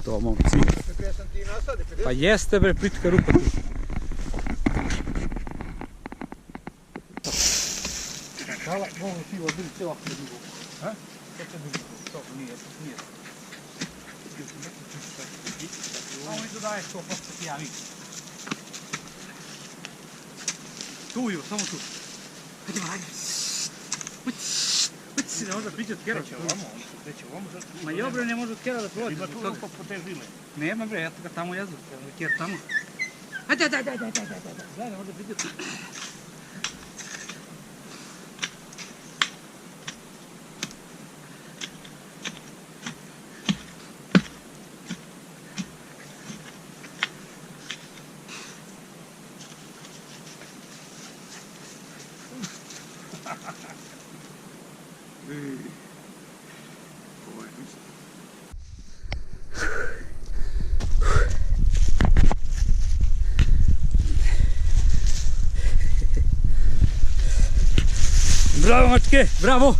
to, momci. Pa jeste bre, plitka rupa tu. Hvala, mogu ti odbili cijela predivu. Ha? Što će drugo? To nije. Samo mi tu daješ to, pošto ti ja vidim. Tu ju, samo tu. Hajde. Ne može prići od kjera. Kreće ovamo. Ma jo bre, ne može od kjera da prođe. Ima tu rupa po te žile. Nema bre, eto ga tamo jezu. Kjer tamo. Ajde. Daj, ne može prići od kjera. Bravo mačke, bravo!